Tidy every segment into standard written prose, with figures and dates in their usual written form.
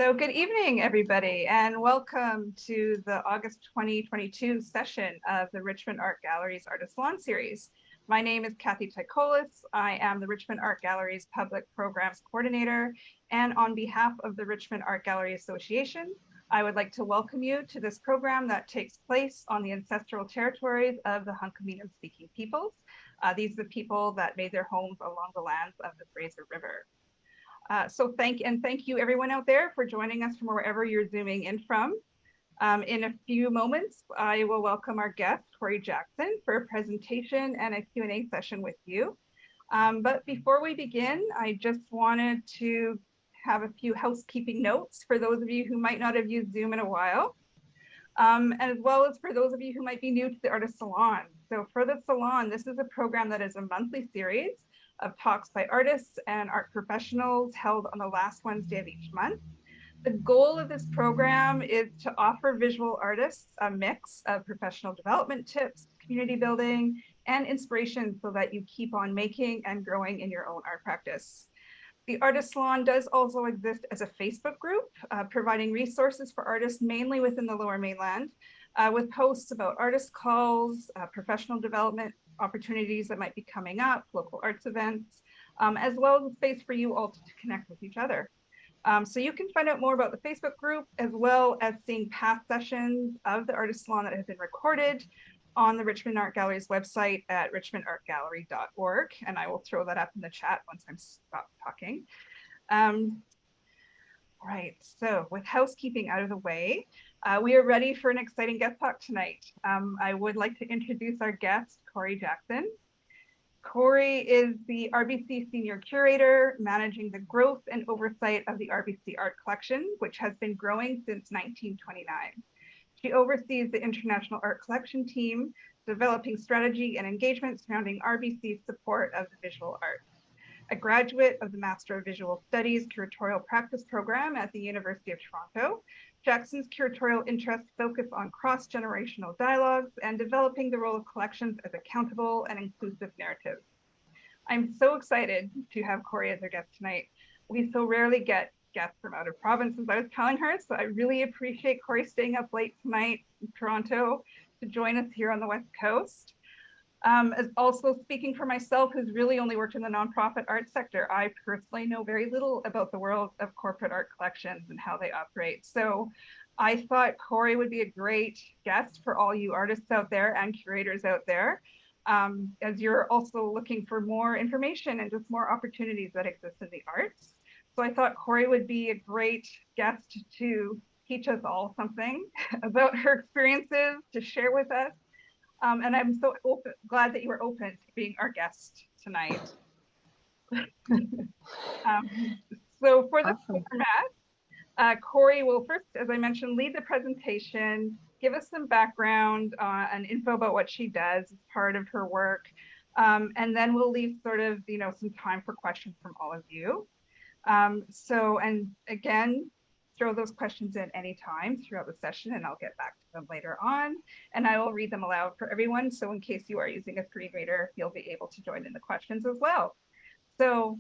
So good evening, everybody, and welcome to the August 2022 session of the Richmond Art Gallery's Artist Salon series. My name is Kathy Tycholis. I am the Richmond Art Gallery's Public Programs Coordinator, and on behalf of the Richmond Art Gallery Association, I would like to welcome you to this program that takes place on the ancestral territories of the Hunkaminam-speaking peoples. These are the people that made their homes along the lands of the Fraser River. So thank you everyone out there for joining us from wherever you're zooming in from. In a few moments, I will welcome our guest, Corrie Jackson, for a presentation and a Q&A session with you. But before we begin, I just wanted to have a few housekeeping notes for those of you who might not have used Zoom in a while, as well as for those of you who might be new to the Artist Salon. So for the Salon, this is a program that is a monthly series of talks by artists and art professionals held on the last Wednesday of each month. The goal of this program is to offer visual artists a mix of professional development tips, community building, and inspiration so that you keep on making and growing in your own art practice. The Artist Salon does also exist as a Facebook group, providing resources for artists mainly within the Lower Mainland, with posts about artist calls, professional development opportunities that might be coming up, local arts events, as well as a space for you all to connect with each other. So you can find out more about the Facebook group, as well as seeing past sessions of the Artist Salon that have been recorded on the Richmond Art Gallery's website at richmondartgallery.org. And I will throw that up in the chat once I'm stopped talking. Right, so with housekeeping out of the way, we are ready for an exciting guest talk tonight. I would like to introduce our guest, Corrie Jackson. Corrie is the RBC Senior Curator, managing the growth and oversight of the RBC Art Collection, which has been growing since 1929. She oversees the International Art Collection team, developing strategy and engagement surrounding RBC's support of the visual arts. A graduate of the Master of Visual Studies Curatorial Practice Program at the University of Toronto, Jackson's curatorial interests focus on cross-generational dialogues and developing the role of collections as accountable and inclusive narratives. I'm so excited to have Corrie as our guest tonight. We so rarely get guests from out of province, as I was telling her, so I really appreciate Corrie staying up late tonight in Toronto to join us here on the West Coast. As also speaking for myself, who's really only worked in the nonprofit art sector, I personally know very little about the world of corporate art collections and how they operate. So I thought Corrie would be a great guest for all you artists out there and curators out there, as you're also looking for more information and just more opportunities that exist in the arts. So I thought Corrie would be a great guest to teach us all something about her experiences, to share with us. And I'm so glad that you were open to being our guest tonight. So for the format, Corrie will first, as I mentioned, lead the presentation, give us some background and info about what she does as part of her work. And then we'll leave sort of, some time for questions from all of you. And again, throw those questions in anytime throughout the session and I'll get back to them later on. And I will read them aloud for everyone. So in case you are using a screen reader, you'll be able to join in the questions as well. So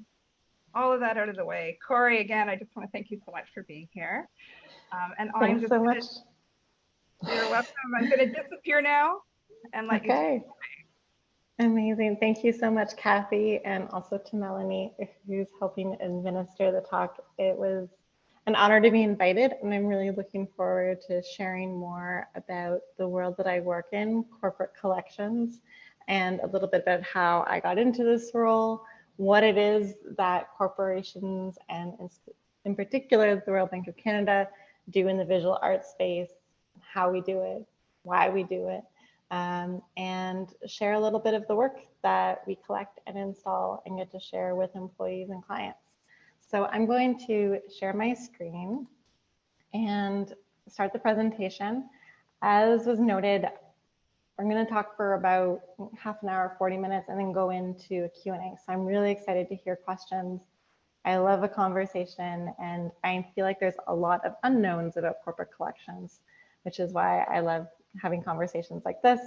all of that out of the way. Corrie, again, I just want to thank you so much for being here. And Thanks so much. You're welcome. I'm going to disappear now and let you. Okay. Amazing. Thank you so much, Kathy, and also to Melanie, who's helping administer the talk. It was an honor to be invited, and I'm really looking forward to sharing more about the world that I work in, corporate collections, and a little bit about how I got into this role, what it is that corporations and in particular the Royal Bank of Canada do in the visual arts space, how we do it, why we do it, and share a little bit of the work that we collect and install and get to share with employees and clients. So I'm going to share my screen and start the presentation. As was noted, I'm going to talk for about half an hour, 40 minutes, and then go into a Q&A. So I'm really excited to hear questions. I love a conversation, and I feel like there's a lot of unknowns about corporate collections, which is why I love having conversations like this,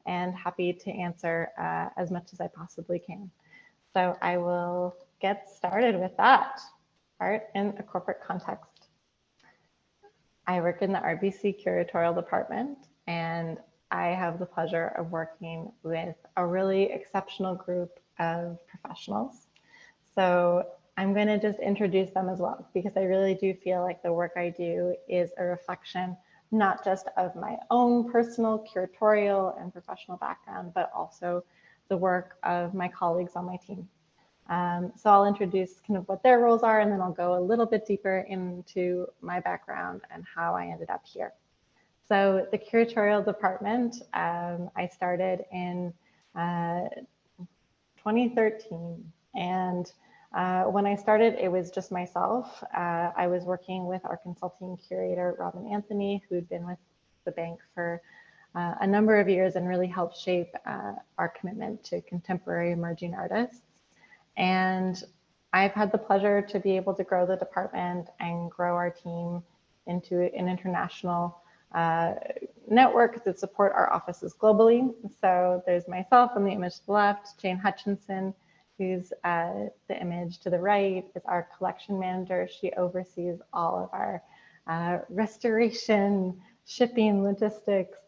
and happy to answer as much as I possibly can. So I will get started with that, art in a corporate context. I work in the RBC curatorial department, and I have the pleasure of working with a really exceptional group of professionals. So I'm going to just introduce them as well, because I really do feel like the work I do is a reflection not just of my own personal curatorial and professional background, but also the work of my colleagues on my team. So I'll introduce kind of what their roles are, and then I'll go a little bit deeper into my background and how I ended up here. So the curatorial department, I started in 2013, and when I started, it was just myself. I was working with our consulting curator, Robin Anthony, who'd been with the bank for a number of years and really helped shape our commitment to contemporary emerging artists. And I've had the pleasure to be able to grow the department and grow our team into an international network that support our offices globally. So there's myself on the image to the left, Jane Hutchinson, who's the image to the right, is our collection manager. She oversees all of our restoration, shipping, logistics,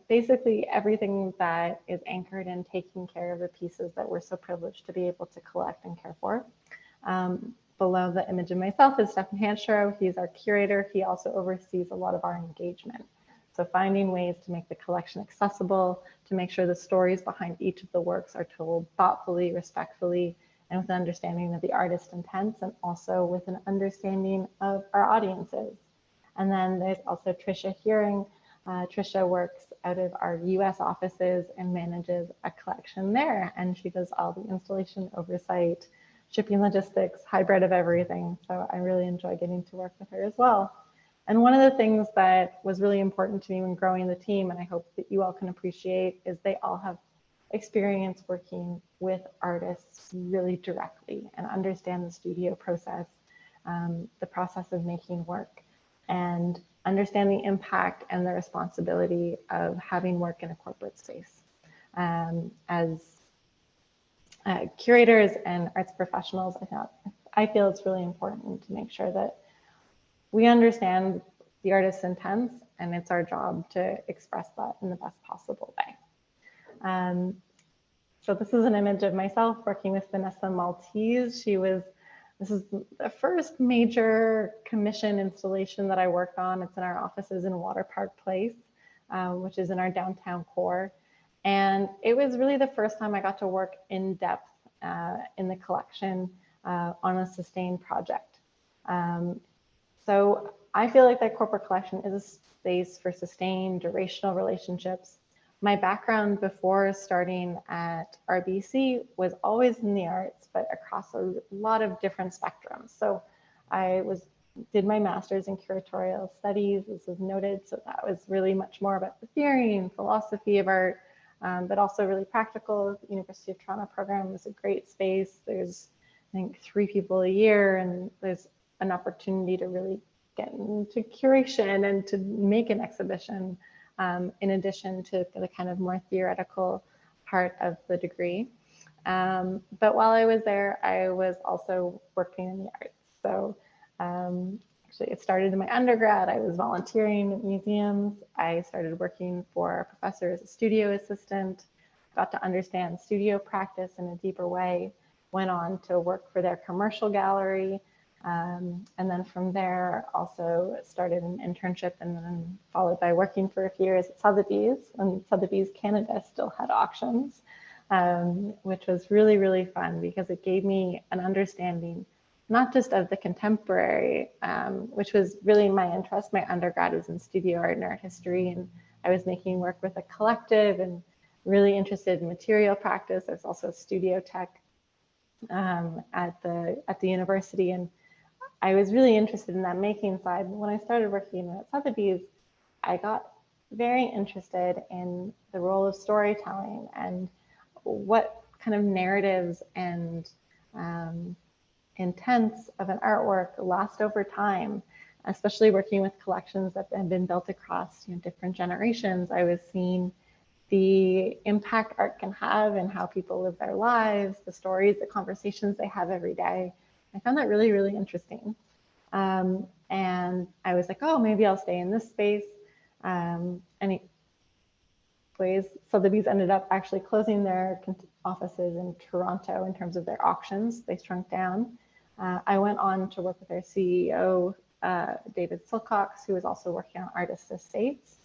basically everything that is anchored in taking care of the pieces that we're so privileged to be able to collect and care for. Below the image of myself is Stefan Hanshrow. He's our curator. He also oversees a lot of our engagement. So finding ways to make the collection accessible, to make sure the stories behind each of the works are told thoughtfully, respectfully, and with an understanding of the artist's intents, and also with an understanding of our audiences. And then there's also Tricia Hearing. Tricia works out of our US offices and manages a collection there. And she does all the installation oversight, shipping logistics, hybrid of everything. So I really enjoy getting to work with her as well. And one of the things that was really important to me when growing the team, and I hope that you all can appreciate, is they all have experience working with artists really directly and understand the studio process, the process of making work, and understand the impact and the responsibility of having work in a corporate space. As curators and arts professionals, I feel it's really important to make sure that we understand the artist's intents, and it's our job to express that in the best possible way. So this is an image of myself working with Vanessa Maltese. This is the first major commission installation that I worked on. It's in our offices in Water Park Place, which is in our downtown core. And it was really the first time I got to work in depth in the collection on a sustained project. So I feel like that corporate collection is a space for sustained durational relationships. My background before starting at RBC was always in the arts, but across a lot of different spectrums. So I did my master's in curatorial studies, as was noted. So that was really much more about the theory and philosophy of art, but also really practical. The University of Toronto program is a great space. There's, I think, 3 people a year, and there's an opportunity to really get into curation and to make an exhibition, in addition to the kind of more theoretical part of the degree. But while I was there, I was also working in the arts. So actually it started in my undergrad. I was volunteering at museums. I started working for a professor as a studio assistant, got to understand studio practice in a deeper way, went on to work for their commercial gallery. And then from there, also started an internship, and then followed by working for a few years at Sotheby's, when Sotheby's Canada still had auctions, which was really, really fun because it gave me an understanding, not just of the contemporary, which was really my interest. My undergrad was in studio art and art history, and I was making work with a collective and really interested in material practice. I was also a studio tech at the university, and I was really interested in that making side. When I started working at Sotheby's, I got very interested in the role of storytelling and what kind of narratives and intents of an artwork last over time, especially working with collections that have been built across different generations. I was seeing the impact art can have and how people live their lives, the stories, the conversations they have every day. I found that really, really interesting. And I was like, oh, maybe I'll stay in this space. Anyways, Sotheby's ended up actually closing their offices in Toronto in terms of their auctions. They shrunk down. I went on to work with their CEO, David Silcox, who was also working on Artist Estates,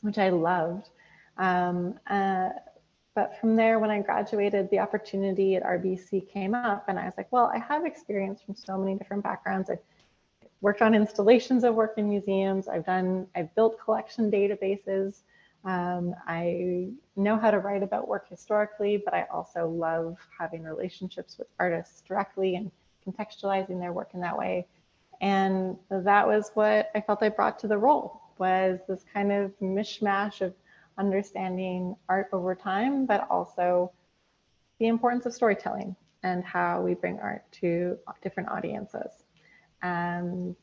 which I loved. But from there, when I graduated, the opportunity at RBC came up, and I was like, well, I have experience from so many different backgrounds. I've worked on installations of work in museums. I've built collection databases. I know how to write about work historically, but I also love having relationships with artists directly and contextualizing their work in that way. And that was what I felt I brought to the role, was this kind of mishmash of understanding art over time, but also the importance of storytelling and how we bring art to different audiences. And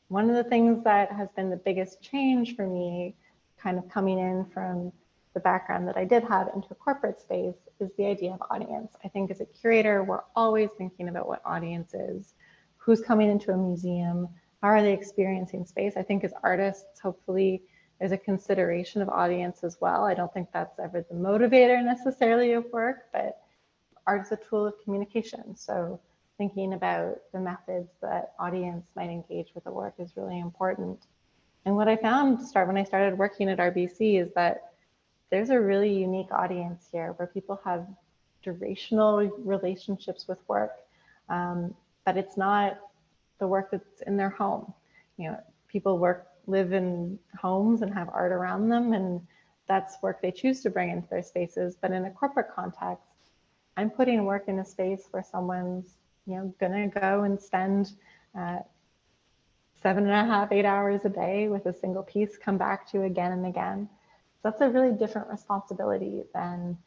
one of the things that has been the biggest change for me, kind of coming in from the background that I did have into a corporate space, is the idea of audience. I think as a curator, we're always thinking about what audience is, who's coming into a museum, how are they experiencing space. I think as artists, hopefully, there's a consideration of audience as well. I don't think that's ever the motivator necessarily of work, but art is a tool of communication. So thinking about the methods that audience might engage with the work is really important. And what I found when I started working at RBC is that there's a really unique audience here where people have durational relationships with work, but it's not the work that's in their home. You know, people live in homes and have art around them, and that's work they choose to bring into their spaces. But in a corporate context, I'm putting work in a space where someone's, gonna go and spend 7.5, 8 hours a day with a single piece, come back to again and again. So that's a really different responsibility than,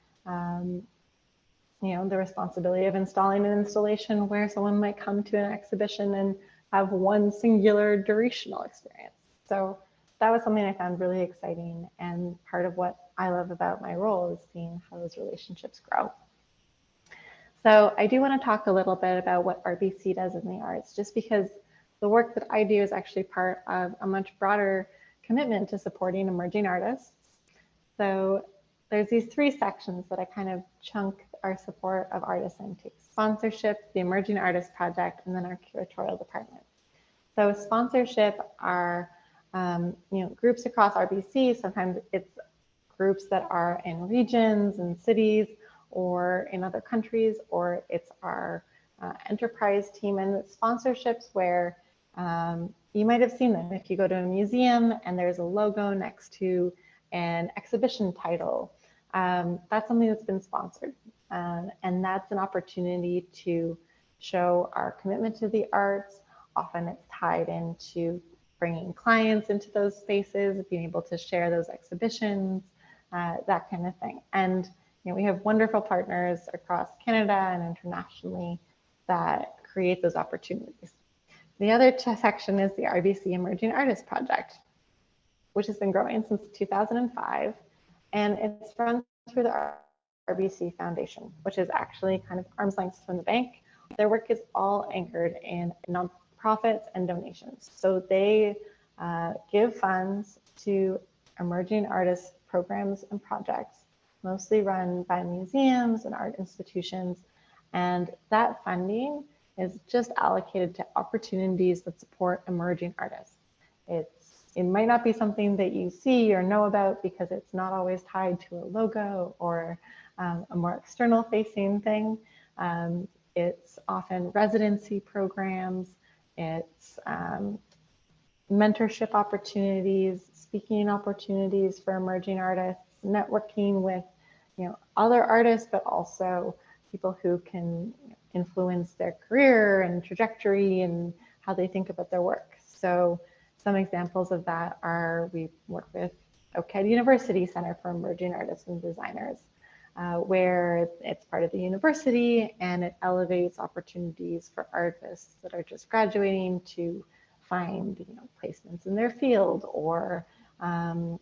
the responsibility of installing an installation where someone might come to an exhibition and have one singular durational experience. So that was something I found really exciting, and part of what I love about my role is seeing how those relationships grow. So I do want to talk a little bit about what RBC does in the arts, just because the work that I do is actually part of a much broader commitment to supporting emerging artists. So there's these 3 sections that I kind of chunk our support of artists into: sponsorship, the Emerging Artist Project, and then our curatorial department. So sponsorship are groups across RBC. Sometimes it's groups that are in regions and cities or in other countries, or it's our enterprise team. And it's sponsorships where you might have seen them if you go to a museum and there's a logo next to an exhibition title. That's something that's been sponsored. And that's an opportunity to show our commitment to the arts. Often it's tied into bringing clients into those spaces, being able to share those exhibitions, that kind of thing. And we have wonderful partners across Canada and internationally that create those opportunities. The other section is the RBC Emerging Artist Project, which has been growing since 2005. And it's run through the RBC Foundation, which is actually kind of arm's length from the bank. Their work is all anchored in nonprofits and donations. So they give funds to emerging artist programs and projects, mostly run by museums and art institutions. And that funding is just allocated to opportunities that support emerging artists. It might not be something that you see or know about because it's not always tied to a logo or a more external facing thing. It's often residency programs, it's mentorship opportunities, speaking opportunities for emerging artists, networking with other artists, but also people who can influence their career and trajectory and how they think about their work. So some examples of that are, we work with OCAD University Center for Emerging Artists and Designers, where it's part of the university and it elevates opportunities for artists that are just graduating to find placements in their field, or kind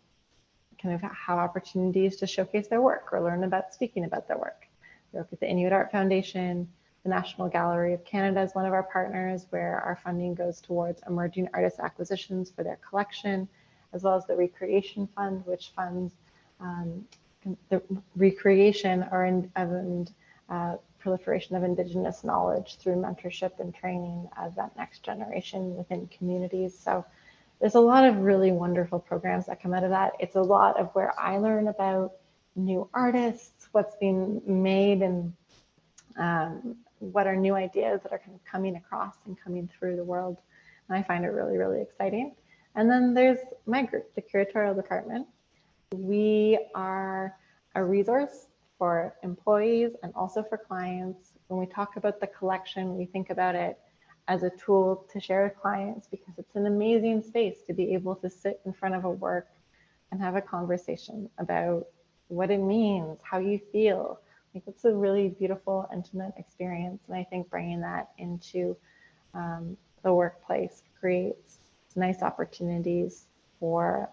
of have opportunities to showcase their work or learn about speaking about their work. We work with the Inuit Art Foundation, The National Gallery of Canada is one of our partners, where our funding goes towards emerging artist acquisitions for their collection, as well as the Recreation Fund, which funds the recreation and proliferation of Indigenous knowledge through mentorship and training of that next generation within communities. So there's a lot of really wonderful programs that come out of that. It's a lot of where I learn about new artists, what's being made, and what are new ideas that are kind of coming across and coming through the world. And I find it really, really exciting. And then there's my group, the curatorial department. We are a resource for employees and also for clients. When we talk about the collection, we think about it as a tool to share with clients, because it's an amazing space to be able to sit in front of a work and have a conversation about what it means, how you feel. I think it's a really beautiful, intimate experience. And I think bringing that into the workplace creates nice opportunities for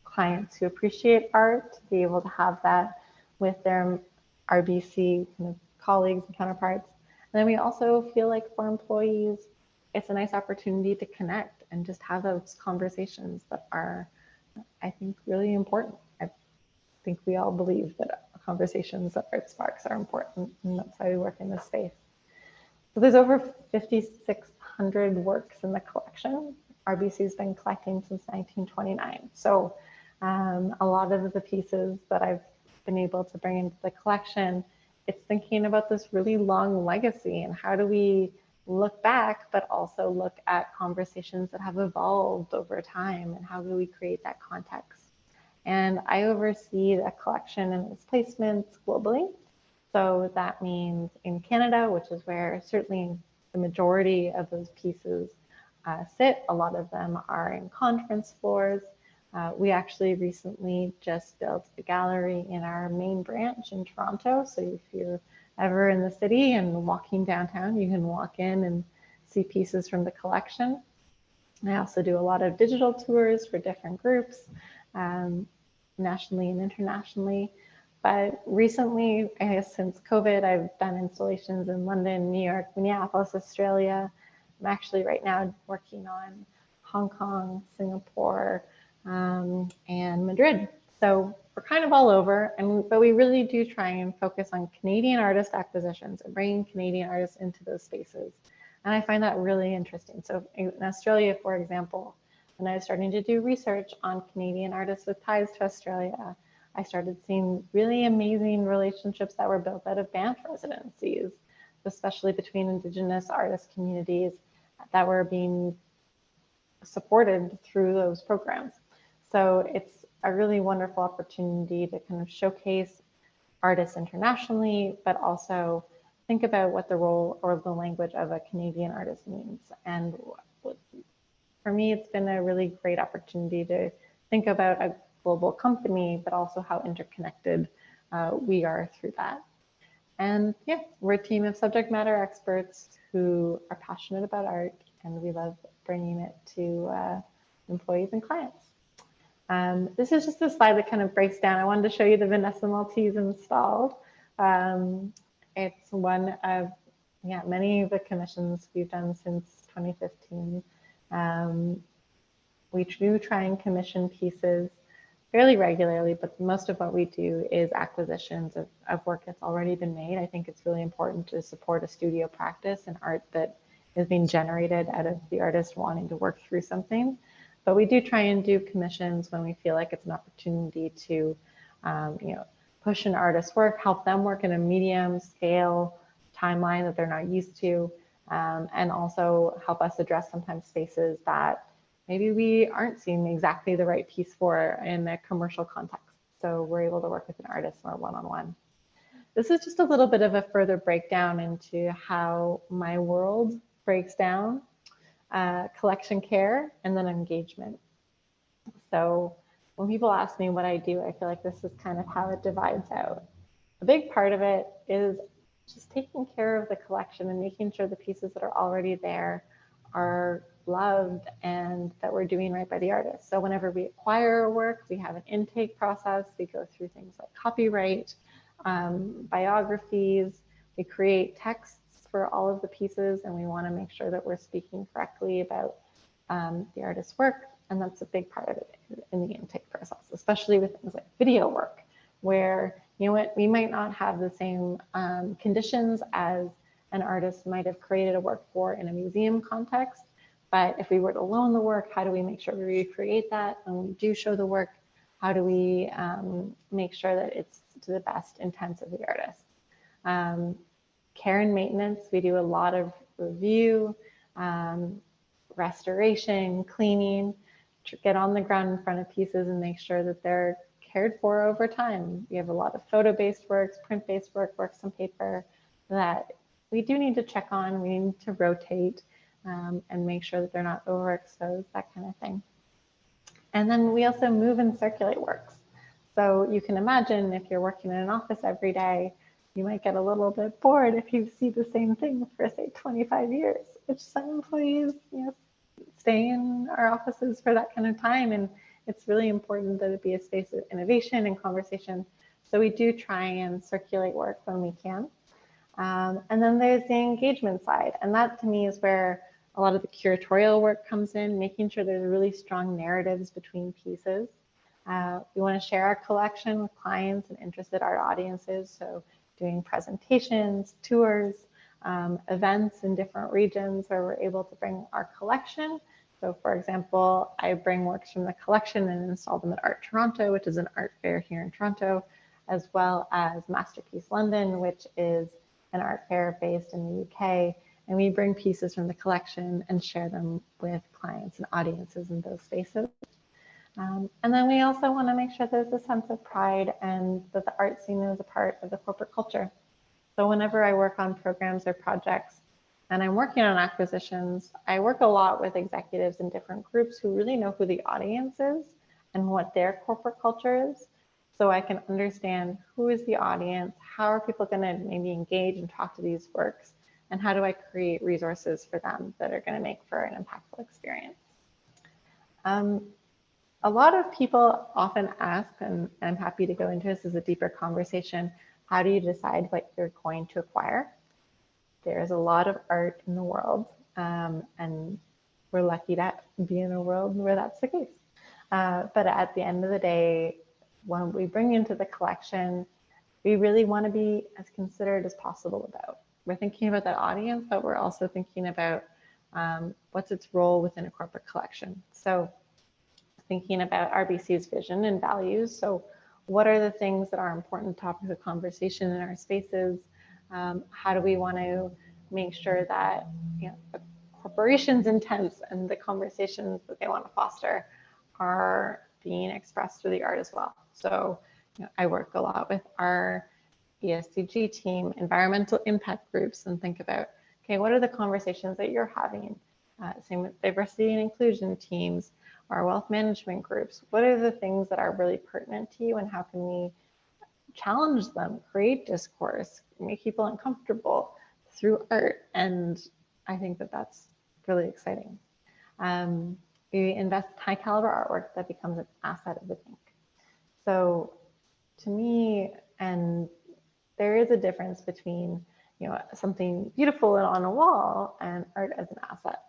clients who appreciate art to be able to have that with their RBC kind of colleagues and counterparts. And then we also feel like for employees, it's a nice opportunity to connect and just have those conversations that are, I think, really important. I think we all believe that conversations that art sparks are important, and that's why we work in this space. So there's over 5,600 works in the collection. RBC's been collecting since 1929. So a lot of the pieces that I've been able to bring into the collection, it's thinking about this really long legacy and how do we look back, but also look at conversations that have evolved over time, and how do we create that context. And I oversee the collection and its placements globally. So that means in Canada, which is where certainly the majority of those pieces sit. A lot of them are in conference floors. We actually recently just built a gallery in our main branch in Toronto. So if you're ever in the city and walking downtown, you can walk in and see pieces from the collection. I also do a lot of digital tours for different groups, nationally and internationally. But recently, I guess since COVID, I've done installations in London, New York, Minneapolis, Australia. I'm actually right now working on Hong Kong, Singapore, and Madrid. So we're kind of all over, but we really do try and focus on Canadian artist acquisitions and bringing Canadian artists into those spaces. And I find that really interesting. So in Australia, for example, when I was starting to do research on Canadian artists with ties to Australia, I started seeing really amazing relationships that were built out of Banff residencies, especially between Indigenous artist communities that were being supported through those programs. So it's a really wonderful opportunity to kind of showcase artists internationally, but also think about what the role or the language of a Canadian artist means. And for me, it's been a really great opportunity to think about a global company, but also how interconnected we are through that. And yeah, we're a team of subject matter experts who are passionate about art, and we love bringing it to employees and clients. This is just a slide that kind of breaks down. I wanted to show you the Vanessa Maltese installed. It's one of many of the commissions we've done since 2015. We do try and commission pieces fairly regularly, but most of what we do is acquisitions of work that's already been made. I think it's really important to support a studio practice and art that is being generated out of the artist wanting to work through something. But we do try and do commissions when we feel like it's an opportunity to push an artist's work, help them work in a medium scale timeline that they're not used to, and also help us address sometimes spaces that maybe we aren't seeing exactly the right piece for in a commercial context. So we're able to work with an artist more one-on-one. This is just a little bit of a further breakdown into how my world breaks down, collection care, and then engagement. So when people ask me what I do, I feel like this is kind of how it divides out. A big part of it is just taking care of the collection and making sure the pieces that are already there are loved and that we're doing right by the artist. So whenever we acquire a work, we have an intake process. We go through things like copyright, biographies. We create texts for all of the pieces, and we want to make sure that we're speaking correctly about the artist's work. And that's a big part of it in the intake process, especially with things like video work, where, you know what, we might not have the same conditions as an artist might have created a work for in a museum context. But if we were to loan the work, how do we make sure we recreate that? When we do show the work, how do we make sure that it's to the best intents of the artist? Care and maintenance, we do a lot of review, restoration, cleaning, get on the ground in front of pieces and make sure that they're cared for over time. We have a lot of photo-based works, print-based work, works on paper that we do need to check on. We need to rotate and make sure that they're not overexposed, that kind of thing. And then we also move and circulate works. So you can imagine if you're working in an office every day, you might get a little bit bored if you see the same thing for, say, 25 years, which some employees, you know, stay in our offices for that kind of time. And it's really important that it be a space of innovation and conversation. So we do try and circulate work when we can. And then there's the engagement side. And that to me is where a lot of the curatorial work comes in, making sure there's really strong narratives between pieces. We want to share our collection with clients and interested art audiences. So doing presentations, tours, events in different regions where we're able to bring our collection. So for example, I bring works from the collection and install them at Art Toronto, which is an art fair here in Toronto, as well as Masterpiece London, which is an art fair based in the UK. And we bring pieces from the collection and share them with clients and audiences in those spaces. And then we also want to make sure there's a sense of pride and that the art scene is a part of the corporate culture. So whenever I work on programs or projects and I'm working on acquisitions, I work a lot with executives in different groups who really know who the audience is and what their corporate culture is. So I can understand who is the audience, how are people going to maybe engage and talk to these works, and how do I create resources for them that are going to make for an impactful experience. A lot of people often ask, and I'm happy to go into this as a deeper conversation, how do you decide what you're going to acquire? There's a lot of art in the world, and we're lucky to be in a world where that's the case. But at the end of the day, when we bring into the collection, we really want to be as considerate as possible about. We're thinking about that audience, but we're also thinking about what's its role within a corporate collection. So thinking about RBC's vision and values. So what are the things that are important topics of conversation in our spaces? How do we want to make sure that, you know, the corporation's intents and the conversations that they want to foster are being expressed through the art as well? So, you know, I work a lot with our ESG team, environmental impact groups, and think about, okay, what are the conversations that you're having? Same with diversity and inclusion teams, our wealth management groups. What are the things that are really pertinent to you, and how can we challenge them, create discourse, make people uncomfortable through art? And I think that that's really exciting. We invest in high caliber artwork that becomes an asset of the think. So to me, and there is a difference between, you know, something beautiful and on a wall and art as an asset.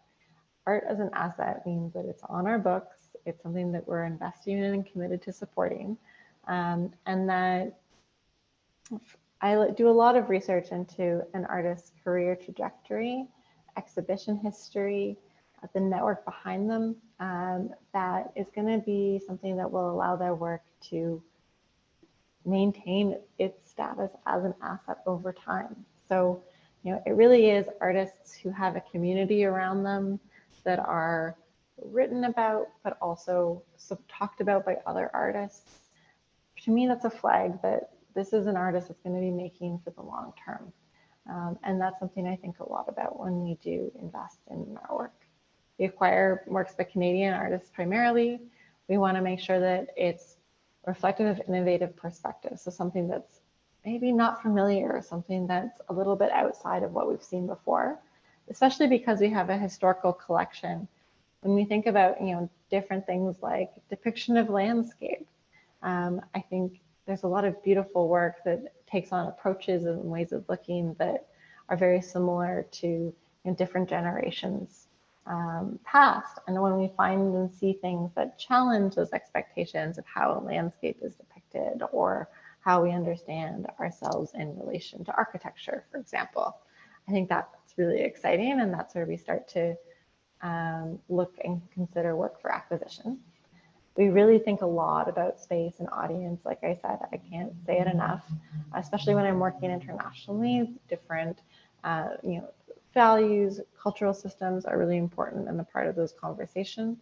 Art as an asset means that it's on our books, it's something that we're investing in and committed to supporting, and that I do a lot of research into an artist's career trajectory, exhibition history, the network behind them, that is going to be something that will allow their work to maintain its status as an asset over time. So, you know, it really is artists who have a community around them that are written about, but also talked about by other artists. To me, that's a flag that this is an artist that's going to be making for the long term. And that's something I think a lot about when we do invest in our work. We acquire works by Canadian artists primarily. We want to make sure that it's reflective of innovative perspectives. So something that's maybe not familiar, something that's a little bit outside of what we've seen before, especially because we have a historical collection. When we think about, you know, different things like depiction of landscape, I think there's a lot of beautiful work that takes on approaches and ways of looking that are very similar to different generations past. And when we find and see things that challenge those expectations of how a landscape is depicted or how we understand ourselves in relation to architecture, for example, I think that's really exciting. And that's where we start to look and consider work for acquisition. We really think a lot about space and audience. Like I said, I can't say it enough, especially when I'm working internationally. Different, values, cultural systems are really important and a part of those conversations.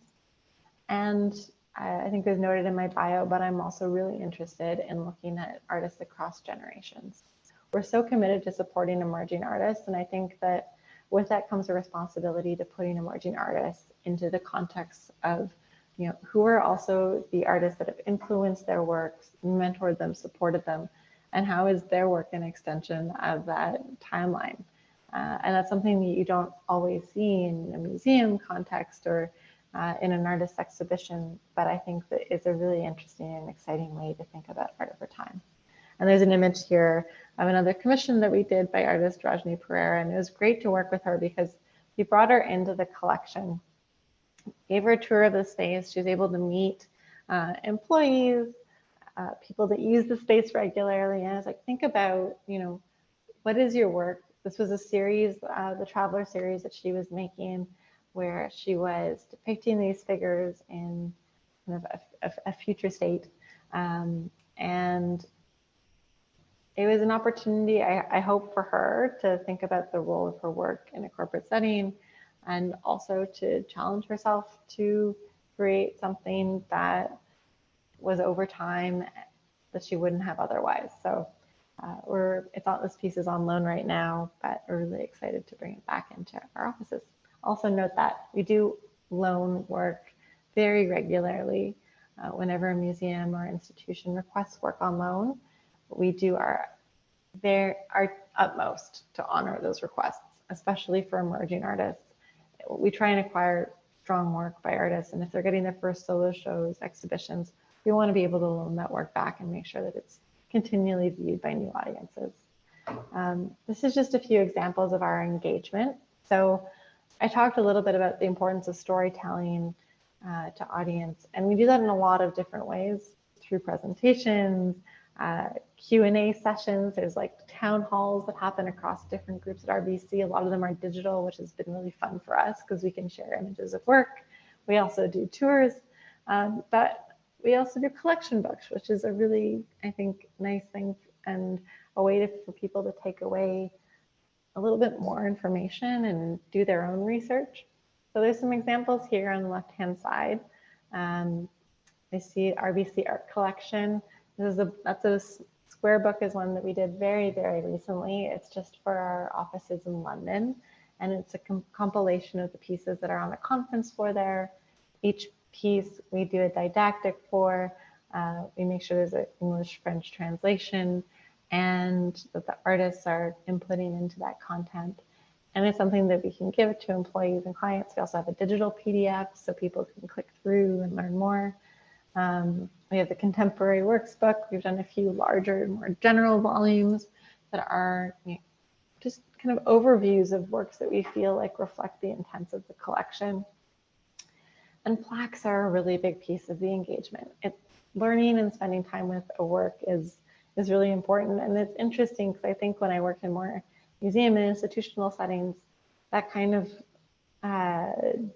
And I think it was noted in my bio, but I'm also really interested in looking at artists across generations. We're so committed to supporting emerging artists, and I think that with that comes a responsibility to putting emerging artists into the context of who are also the artists that have influenced their works, mentored them, supported them, and how is their work an extension of that timeline. And that's something that you don't always see in a museum context or in an artist exhibition, but I think that it's a really interesting and exciting way to think about art over time. And there's an image here of another commission that we did by artist Rajni Pereira, and it was great to work with her because we brought her into the collection, gave her a tour of the space. She was able to meet employees, people that use the space regularly. And I was like, think about, what is your work? This was a series, the Traveler series that she was making, where she was depicting these figures in kind of a future state. And it was an opportunity, I hope, for her to think about the role of her work in a corporate setting, and also to challenge herself to create something that was over time that she wouldn't have otherwise. So this piece is on loan right now, but we're really excited to bring it back into our offices. Also note that we do loan work very regularly. Whenever a museum or institution requests work on loan, we do our utmost to honor those requests, especially for emerging artists. We try and acquire strong work by artists, and if they're getting their first solo shows, exhibitions, we want to be able to loan that work back and make sure that it's continually viewed by new audiences. This is just a few examples of our engagement. So I talked a little bit about the importance of storytelling to audience, and we do that in a lot of different ways, through presentations, Q&A sessions. There's like town halls that happen across different groups at RBC. A lot of them are digital, which has been really fun for us because we can share images of work. We also do tours, but we also do collection books, which is a really, I think, nice thing and a way for people to take away a little bit more information and do their own research. So there's some examples here on the left-hand side. I see RBC Art Collection. That's a square book is one that we did very, very recently. It's just for our offices in London. And it's a compilation of the pieces that are on the conference floor there. Each piece we do a didactic for. We make sure there's an English-French translation and that the artists are inputting into that content. And it's something that we can give to employees and clients. We also have a digital PDF so people can click through and learn more. We have the Contemporary Works book. We've done a few larger, more general volumes that are just kind of overviews of works that we feel like reflect the intents of the collection. And plaques are a really big piece of the engagement. Learning and spending time with a work is really important. And it's interesting because I think when I work in more museum and institutional settings, that kind of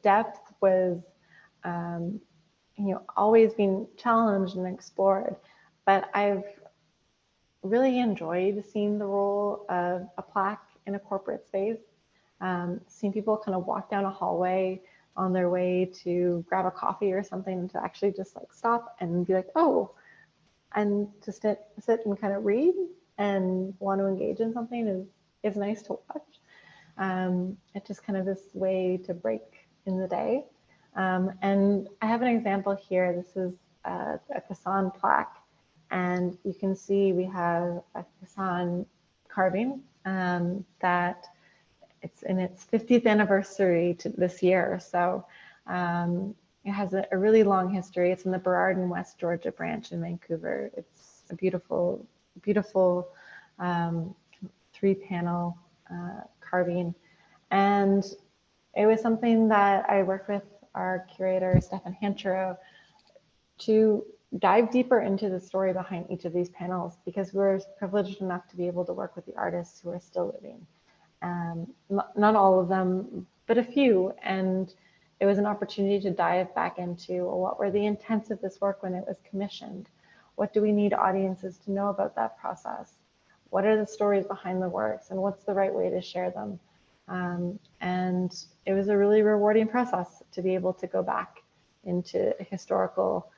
depth was always been challenged and explored. But I've really enjoyed seeing the role of a plaque in a corporate space, seeing people kind of walk down a hallway on their way to grab a coffee or something, to actually just like stop and be like, oh, and to sit and kind of read and want to engage in something is nice to watch. It's just kind of this way to break in the day. And I have an example here. This is a Cassan plaque, and you can see we have a Cassan carving that it's in its 50th anniversary this year. So it has a really long history. It's in the Burrard and West Georgia branch in Vancouver. It's a beautiful, beautiful 3-panel carving. And it was something that I worked with our curator, Stefan Hanchero, to dive deeper into the story behind each of these panels, because we're privileged enough to be able to work with the artists who are still living. Not all of them, but a few. And it was an opportunity to dive back into, well, what were the intents of this work when it was commissioned? What do we need audiences to know about that process? What are the stories behind the works, and what's the right way to share them? And it was a really rewarding process to be able to go back into historical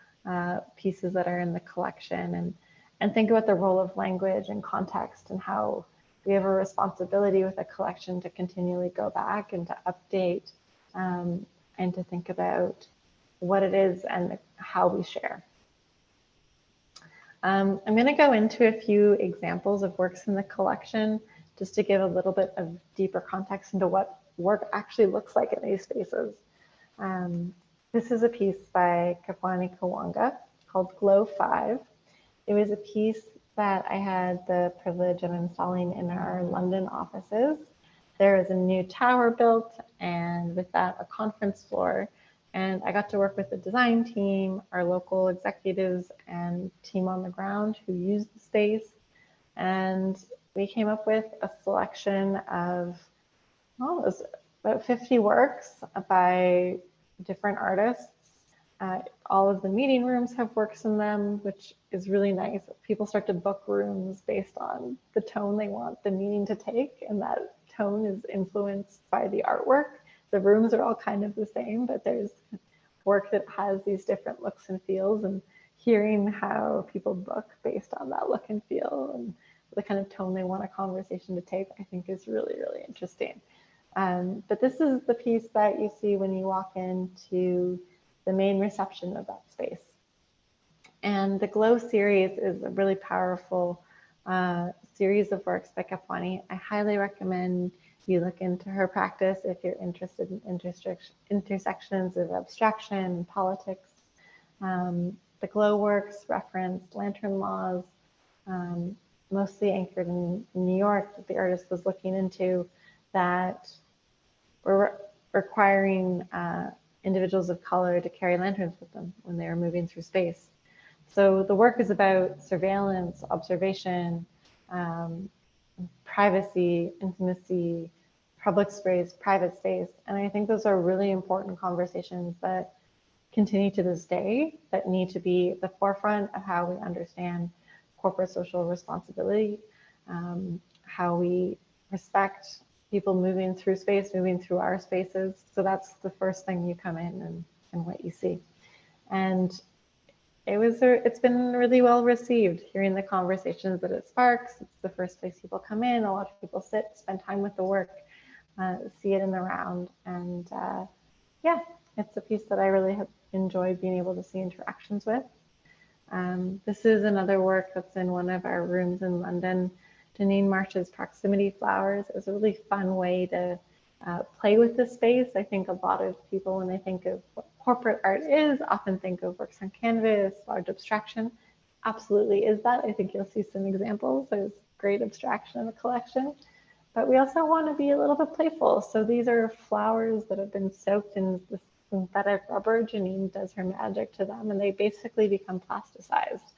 pieces that are in the collection and think about the role of language and context, and how we have a responsibility with a collection to continually go back and to update and to think about what it is and how we share. I'm going to go into a few examples of works in the collection just to give a little bit of deeper context into what work actually looks like in these spaces. This is a piece by Kafwani Kawanga called Glow 5. It was a piece that I had the privilege of installing in our London offices. There is a new tower built, and with that, a conference floor. And I got to work with the design team, our local executives, and team on the ground who used the space. And we came up with a selection of, well, it was about 50 works by different artists. All of the meeting rooms have works in them, which is really nice. People start to book rooms based on the tone they want the meeting to take, and that tone is influenced by the artwork. The rooms are all kind of the same, but there's work that has these different looks and feels, and hearing how people book based on that look and feel and the kind of tone they want a conversation to take, I think is really, really interesting. But this is the piece that you see when you walk into the main reception of that space. And the Glow series is a really powerful series of works by Kafwani. I highly recommend you look into her practice if you're interested in intersections of abstraction and politics. The Glow works reference lantern laws, mostly anchored in New York, that the artist was looking into, that were requiring individuals of color to carry lanterns with them when they were moving through space. So the work is about surveillance, observation, privacy, intimacy, public space, private space. And I think those are really important conversations that continue to this day, that need to be at the forefront of how we understand corporate social responsibility, how we respect people moving through space, moving through our spaces. So that's the first thing you come in and what you see. And it's been really well received, hearing the conversations that it sparks. It's the first place people come in. A lot of people sit, spend time with the work, see it in the round. And yeah, it's a piece that I really have enjoyed being able to see interactions with. This is another work that's in one of our rooms in London. Janine Marsh's Proximity Flowers is a really fun way to play with the space. I think a lot of people, when they think of what corporate art is, often think of works on canvas, large abstraction. Absolutely is that. I think you'll see some examples. There's great abstraction in the collection. But we also want to be a little bit playful. So these are flowers that have been soaked in this synthetic rubber. Janine does her magic to them, and they basically become plasticized.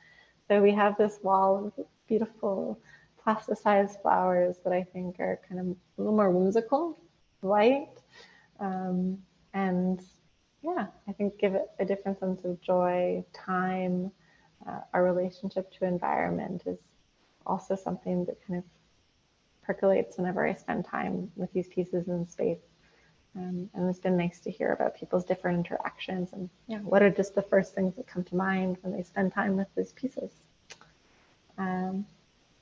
So we have this wall of beautiful plasticized flowers that I think are kind of a little more whimsical, light, and yeah, I think give it a different sense of joy, time. Our relationship to environment is also something that kind of percolates whenever I spend time with these pieces in space. And it's been nice to hear about people's different interactions and yeah, what are just the first things that come to mind when they spend time with these pieces.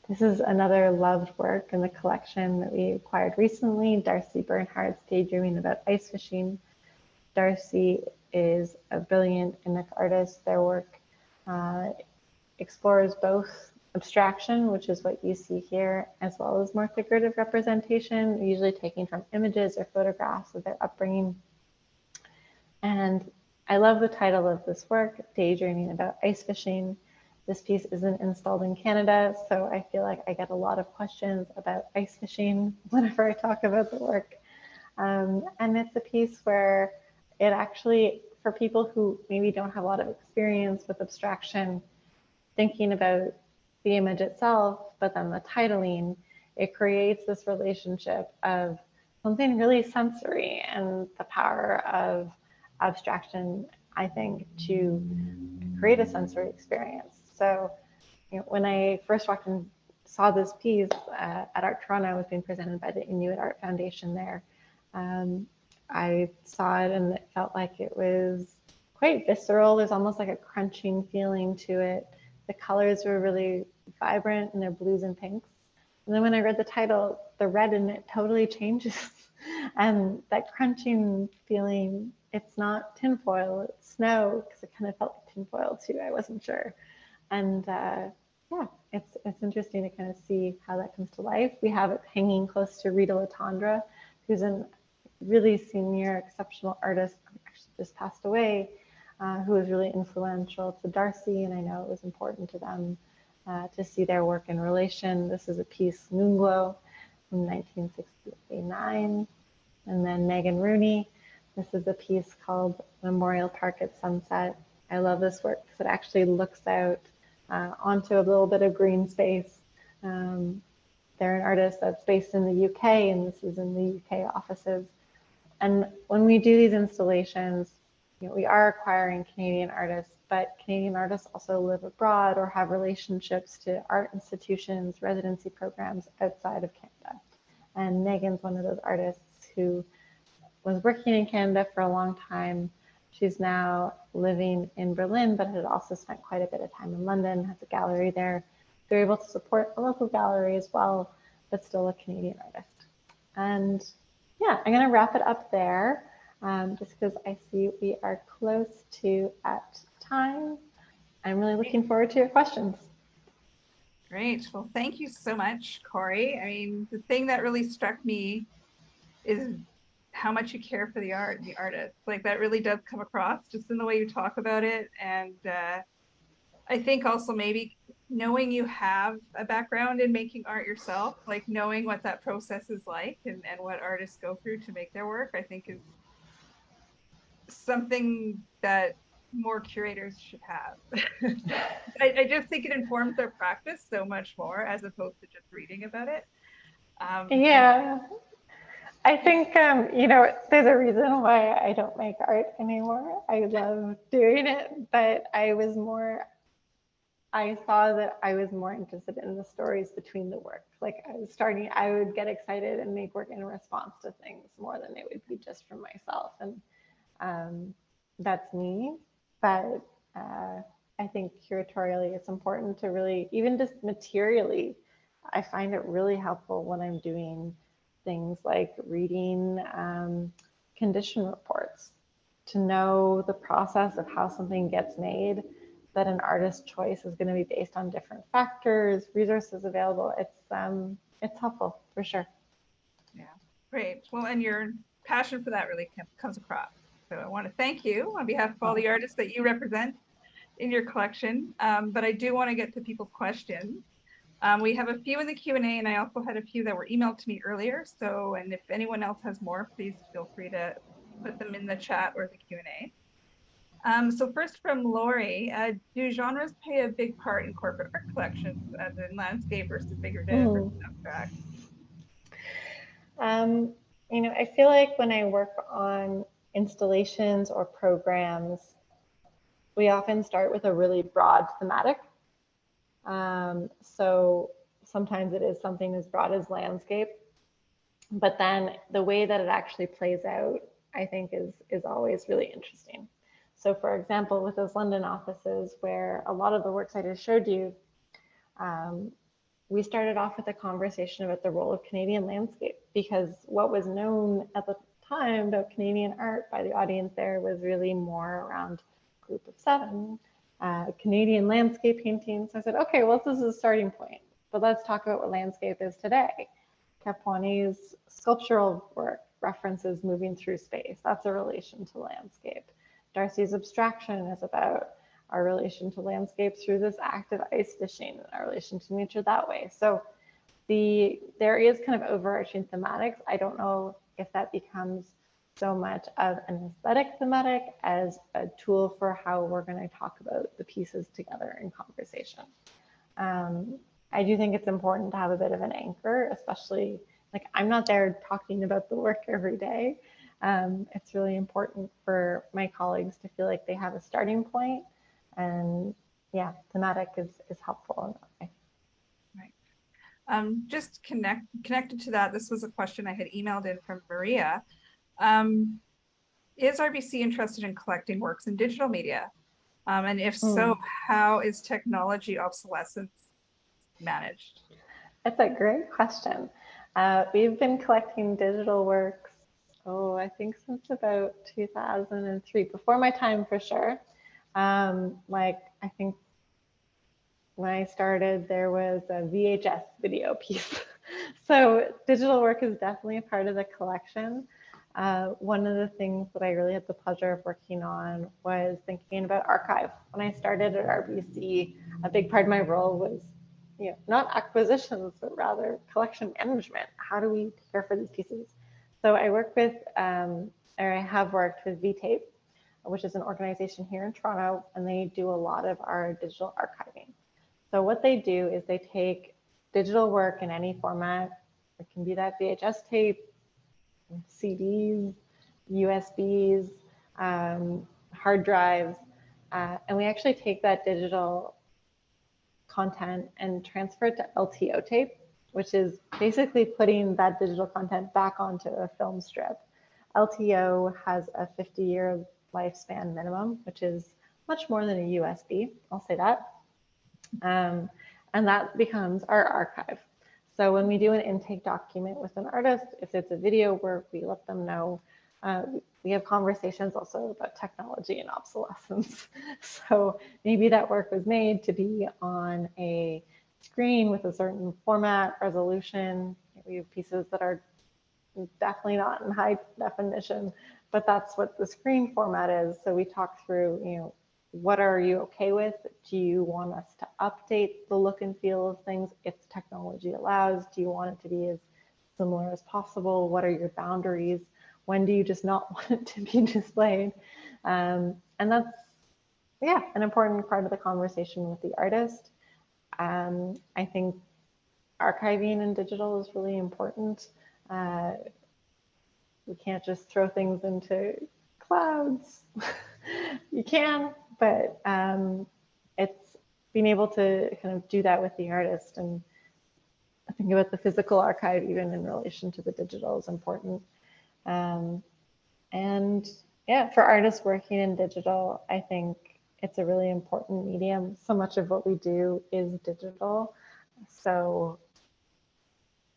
This is another loved work in the collection that we acquired recently, Darcy Bernhardt's Daydreaming About Ice Fishing. Darcy is a brilliant Inuk artist. Their work explores both abstraction, which is what you see here, as well as more figurative representation, usually taken from images or photographs of their upbringing. And I love the title of this work, Daydreaming About Ice Fishing. This piece isn't installed in Canada, so I feel like I get a lot of questions about ice fishing whenever I talk about the work. And it's a piece where it actually, for people who maybe don't have a lot of experience with abstraction, thinking about the image itself, but then the titling, it creates this relationship of something really sensory and the power of abstraction, I think, to create a sensory experience. So, you know, when I first walked and saw this piece at Art Toronto, it was being presented by the Inuit Art Foundation there. I saw it and it felt like it was quite visceral. There's almost like a crunching feeling to it. The colors were really vibrant and they're blues and pinks. And then when I read the title, the red in it totally changes. And that crunching feeling, it's not tinfoil, it's snow, because it kind of felt like tinfoil too. I wasn't sure. And yeah, it's interesting to kind of see how that comes to life. We have it hanging close to Rita Latondra, who's a really senior, exceptional artist, actually just passed away, who was really influential to Darcy, and I know it was important to them to see their work in relation. This is a piece, Moonglow, from 1969. And then Megan Rooney, this is a piece called Memorial Park at Sunset. I love this work because it actually looks out onto a little bit of green space. They're an artist that's based in the UK, and this is in the UK offices. And when we do these installations, you know, we are acquiring Canadian artists, but Canadian artists also live abroad or have relationships to art institutions, residency programs outside of Canada. And Megan's one of those artists who was working in Canada for a long time. She's now living in Berlin, but had also spent quite a bit of time in London, has a gallery there. They're able to support a local gallery as well, but still a Canadian artist. And yeah, I'm gonna wrap it up there, just because I see we are close to at time. I'm really looking forward to your questions. Great. Well, thank you so much, Corrie. I mean, the thing that really struck me is how much you care for the art and the artist. Like that really does come across just in the way you talk about it. And I think also maybe knowing you have a background in making art yourself, like knowing what that process is like and what artists go through to make their work, I think is something that more curators should have. I just think it informs their practice so much more as opposed to just reading about it. Yeah. I think, you know, there's a reason why I don't make art anymore. I love doing it, but I saw that I was more interested in the stories between the work. Like I would get excited and make work in response to things more than it would be just for myself. And that's me. But I think curatorially, it's important to really, even just materially, I find it really helpful when I'm doing things like reading condition reports to know the process of how something gets made, that an artist's choice is going to be based on different factors, resources available. It's helpful for sure. Yeah, great. Well, and your passion for that really comes across. So I want to thank you on behalf of all the artists that you represent in your collection. But I do want to get to people's questions. We have a few in the Q&A, and I also had a few that were emailed to me earlier. So, and if anyone else has more, please feel free to put them in the chat or the Q&A. So first from Lori, do genres play a big part in corporate art collections, as in landscape versus figurative versus abstract? You know, I feel like when I work on installations or programs, we often start with a really broad thematic. So sometimes it is something as broad as landscape, but then the way that it actually plays out, I think is always really interesting. So for example, with those London offices where a lot of the works I just showed you, we started off with a conversation about the role of Canadian landscape, because what was known at the time about Canadian art by the audience there was really more around Group of Seven, Canadian landscape painting. So I said, okay, well, this is a starting point, but let's talk about what landscape is today. Caponi's sculptural work references moving through space. That's a relation to landscape. Darcy's abstraction is about our relation to landscapes through this active ice fishing, and our relation to nature that way. So there is kind of overarching thematics. I don't know if that becomes so much of an aesthetic thematic as a tool for how we're going to talk about the pieces together in conversation. I do think it's important to have a bit of an anchor, especially like I'm not there talking about the work every day. It's really important for my colleagues to feel like they have a starting point, and yeah, thematic is helpful in that way. Just connected to that, this was a question I had emailed in from Maria. Is RBC interested in collecting works in digital media? And if so, how is technology obsolescence managed? That's a great question. We've been collecting digital works, I think since about 2003, before my time for sure. Like I think when I started, there was a VHS video piece. So digital work is definitely a part of the collection. One of the things that I really had the pleasure of working on was thinking about archive. When I started at RBC, a big part of my role was, not acquisitions, but rather collection management. How do we care for these pieces? So I work with, or I have worked with VTape, which is an organization here in Toronto, and they do a lot of our digital archiving. So what they do is they take digital work in any format. It can be that VHS tape, CDs, USBs, hard drives, and we actually take that digital content and transfer it to LTO tape, which is basically putting that digital content back onto a film strip. LTO has a 50-year lifespan minimum, which is much more than a USB, I'll say that. And that becomes our archive. So when we do an intake document with an artist, if it's a video work, we let them know. We have conversations also about technology and obsolescence. So maybe that work was made to be on a screen with a certain format, resolution. We have pieces that are definitely not in high definition, but that's what the screen format is. So we talk through, what are you okay with? Do you want us to update the look and feel of things if technology allows? Do you want it to be as similar as possible? What are your boundaries? When do you just not want it to be displayed? And that's, an important part of the conversation with the artist. I think archiving in digital is really important. We can't just throw things into clouds. You can, but it's being able to kind of do that with the artist, and I think about the physical archive even in relation to the digital is important. And yeah, for artists working in digital, I think it's a really important medium. So much of what we do is digital. So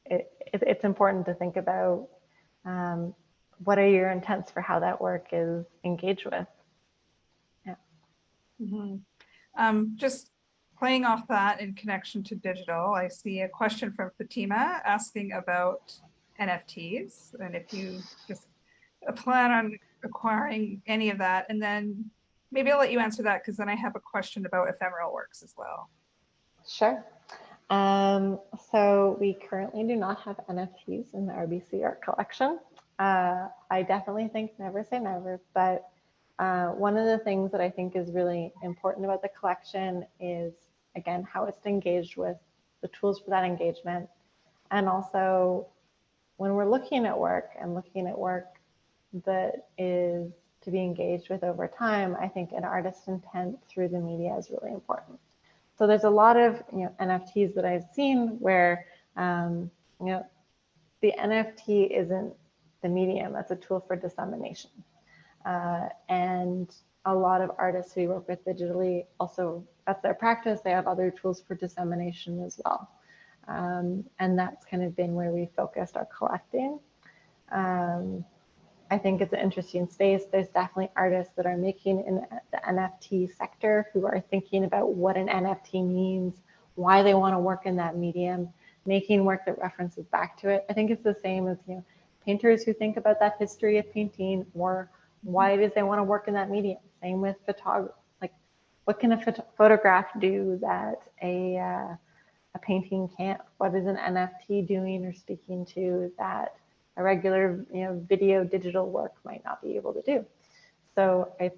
it's important to think about what are your intents for how that work is engaged with. Yeah. Mm-hmm. Just playing off that in connection to digital, I see a question from Fatima asking about NFTs, and if you just plan on acquiring any of that, and then maybe I'll let you answer that because then I have a question about ephemeral works as well. Sure. So we currently do not have NFTs in the RBC Art Collection. I definitely think never say never, but one of the things that I think is really important about the collection is, again, how it's engaged with, the tools for that engagement. And also when we're looking at work that is to be engaged with over time, I think an artist's intent through the media is really important. So there's a lot of NFTs that I've seen where the NFT isn't the medium, that's a tool for dissemination. And a lot of artists we work with digitally also, that's their practice, they have other tools for dissemination as well. And that's kind of been where we focused our collecting. I think it's an interesting space. There's definitely artists that are making in the NFT sector who are thinking about what an NFT means, why they want to work in that medium, making work that references back to it. I think it's the same as painters who think about that history of painting or why it is they want to work in that medium. Same with photography. Like what can a photograph do that a painting can't? What is an NFT doing or speaking to that a regular, video digital work might not be able to do? So I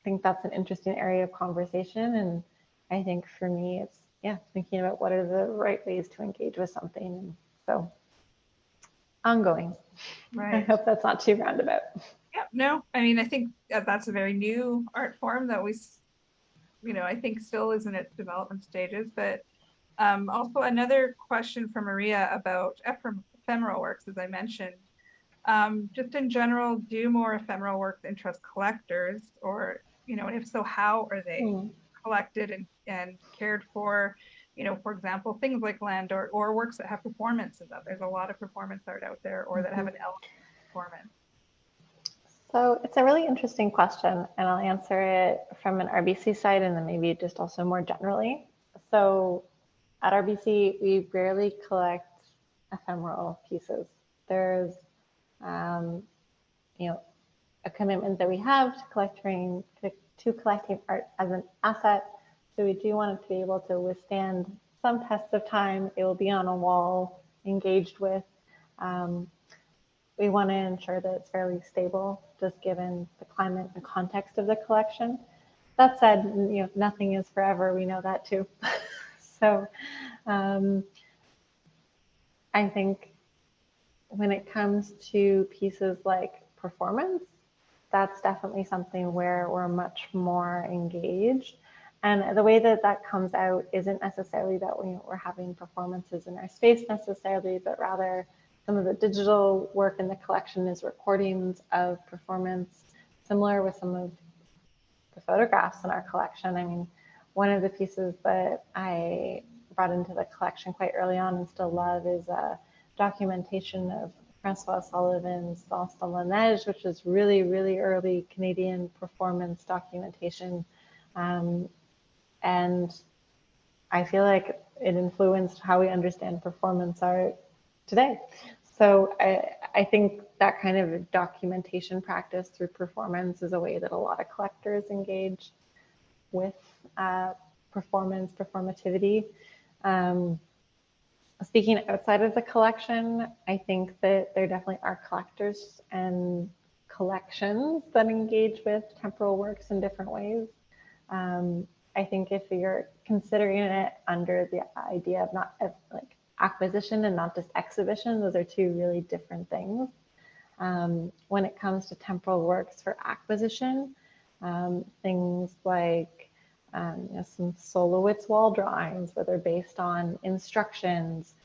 think that's an interesting area of conversation. And I think for me, it's, thinking about what are the right ways to engage with something. And so ongoing. Right. I hope that's not too roundabout. Yeah, no, I mean, I think that's a very new art form that I think still is in its development stages. But also another question from Maria about ephemeral works, as I mentioned. Just in general, do more ephemeral works interest collectors, or, and if so, how are they collected and cared for? For example, things like land or works that have performances of. There's a lot of performance art out there, or that have an element of performance. So it's a really interesting question, and I'll answer it from an RBC side and then maybe just also more generally. So at RBC, we rarely collect ephemeral pieces. There's, a commitment that we have to collecting art as an asset. So we do want it to be able to withstand some tests of time. It will be on a wall, engaged with. We want to ensure that it's fairly stable, just given the climate and context of the collection. That said, nothing is forever. We know that too. So I think when it comes to pieces like performance, that's definitely something where we're much more engaged. And the way that that comes out isn't necessarily that we're having performances in our space necessarily, but rather some of the digital work in the collection is recordings of performance, similar with some of the photographs in our collection. I mean, one of the pieces that I brought into the collection quite early on and still love is a documentation of Francois Sullivan's Danse dans la Neige, which is really, really early Canadian performance documentation. And I feel like it influenced how we understand performance art today. So I think that kind of documentation practice through performance is a way that a lot of collectors engage with performance, performativity. Speaking outside of the collection, I think that there definitely are collectors and collections that engage with temporal works in different ways. I think if you're considering it under the idea of not like acquisition and not just exhibition, those are two really different things. When it comes to temporal works for acquisition, things like some Solowitz wall drawings, where they're based on instructions,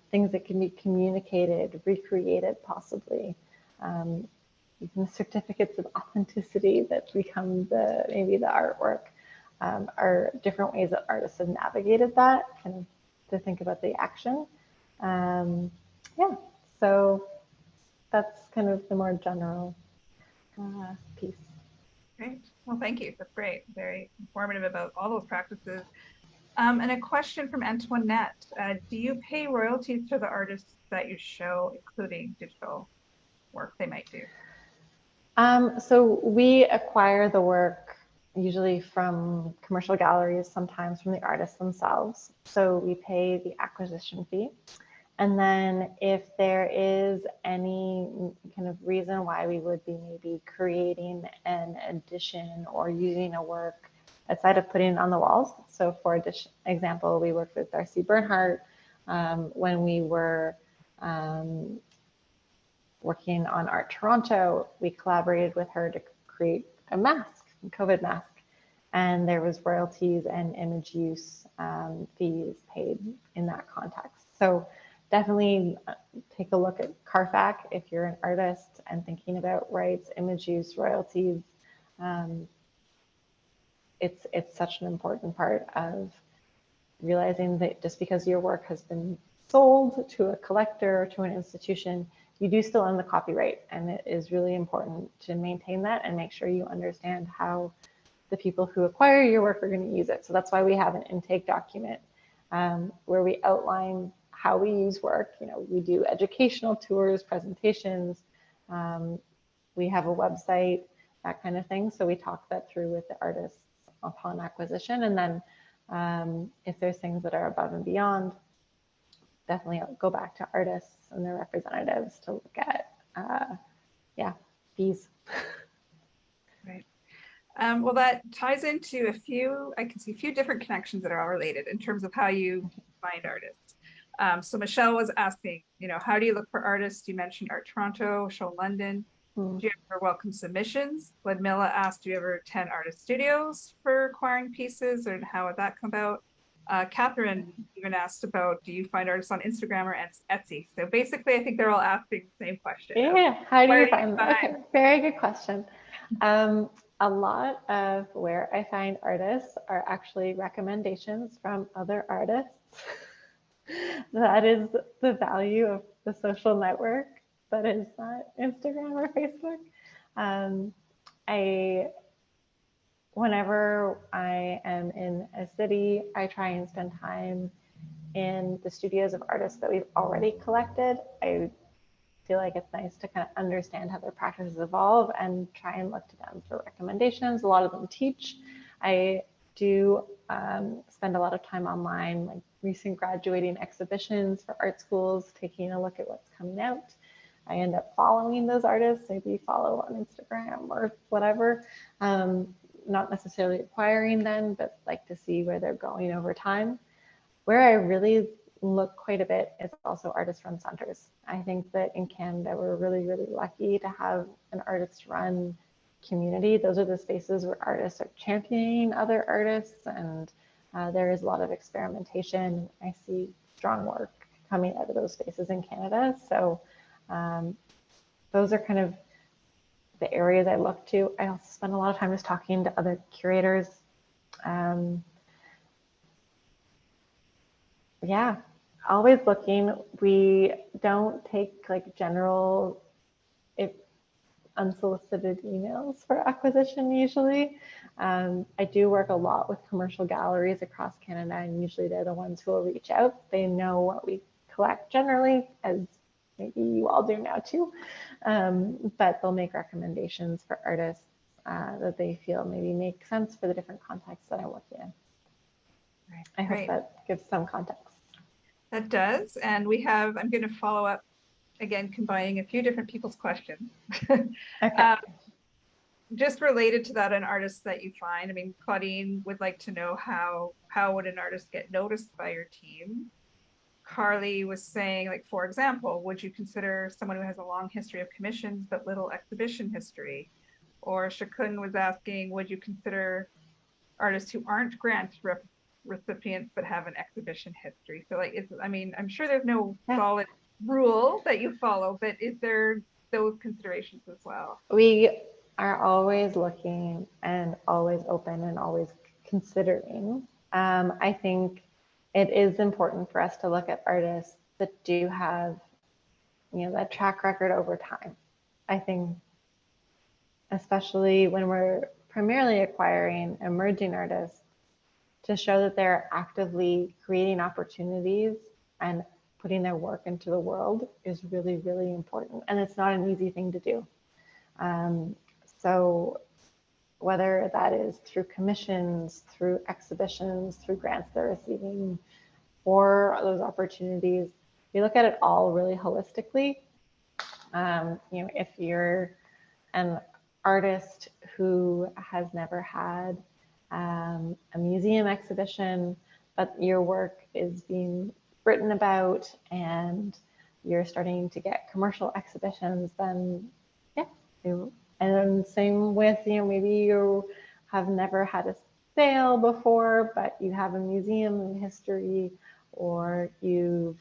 things that can be communicated, recreated possibly, even certificates of authenticity that become maybe the artwork, are different ways that artists have navigated that, kind of to think about the action. So that's kind of the more general piece. Great. Well, thank you. That's great. Very informative about all those practices. And a question from Antoinette. Do you pay royalties to the artists that you show, including digital work they might do? So we acquire the work usually from commercial galleries, sometimes from the artists themselves. So we pay the acquisition fee. And then if there is any kind of reason why we would be maybe creating an edition or using a work outside of putting it on the walls. So for example, we worked with Darcy Bernhardt when we were working on Art Toronto. We collaborated with her to create a mask, a COVID mask. And there was royalties and image use fees paid in that context. So definitely take a look at CARFAC if you're an artist and thinking about rights, image use, royalties. It's such an important part of realizing that just because your work has been sold to a collector or to an institution, you do still own the copyright. And it is really important to maintain that and make sure you understand how the people who acquire your work are going to use it. So that's why we have an intake document where we outline how we use work. We do educational tours, presentations. We have a website, that kind of thing. So we talk that through with the artists upon acquisition. And then if there's things that are above and beyond, definitely I'll go back to artists and their representatives to look at, fees. Right. Well, that ties into I can see a few different connections that are all related in terms of how you find artists. So Michelle was asking, how do you look for artists? You mentioned Art Toronto, Show London. Do you ever welcome submissions? Ludmilla asked, do you ever attend artist studios for acquiring pieces, or how would that come about? Catherine even asked about, do you find artists on Instagram or Etsy? So basically, I think they're all asking the same question. Yeah, how do you find them? Okay, very good question. A lot of where I find artists are actually recommendations from other artists. That is the value of the social network that is not Instagram or Facebook. Whenever I am in a city, I try and spend time in the studios of artists that we've already collected. I feel like it's nice to kind of understand how their practices evolve and try and look to them for recommendations. A lot of them teach. I do spend a lot of time online, like recent graduating exhibitions for art schools, taking a look at what's coming out. I end up following those artists, maybe follow on Instagram or whatever. Not necessarily acquiring them, but like to see where they're going over time. Where I really look quite a bit is also artist-run centers. I think that in Canada, we're really, really lucky to have an artist-run community. Those are the spaces where artists are championing other artists, and there is a lot of experimentation. I see strong work coming out of those spaces in Canada. So those are kind of the areas I look to. I also spend a lot of time just talking to other curators. Yeah, always looking. We don't take like general, unsolicited emails for acquisition usually. I do work a lot with commercial galleries across Canada, and usually they're the ones who will reach out. They know what we collect generally, as maybe you all do now too, but they'll make recommendations for artists that they feel maybe make sense for the different contexts that I'm working in. Right. I hope that gives some context. That does, and I'm going to follow up again, combining a few different people's questions. Okay. Just related to that, an artist that you find. I mean, Claudine would like to know how would an artist get noticed by your team? Carly was saying, like, for example, would you consider someone who has a long history of commissions but little exhibition history? Or Shakun was asking, would you consider artists who aren't grant recipients but have an exhibition history? So, like, I'm sure there's no solid rule that you follow, but is there those considerations as well? We are always looking and always open and always considering. I think it is important for us to look at artists that do have, that track record over time. I think, especially when we're primarily acquiring emerging artists, to show that they're actively creating opportunities and putting their work into the world is really, really important. And it's not an easy thing to do. So whether that is through commissions, through exhibitions, through grants they're receiving, or those opportunities, we look at it all really holistically. If you're an artist who has never had a museum exhibition, but your work is being written about and you're starting to get commercial exhibitions, then and same with, maybe you have never had a sale before, but you have a museum history, or you've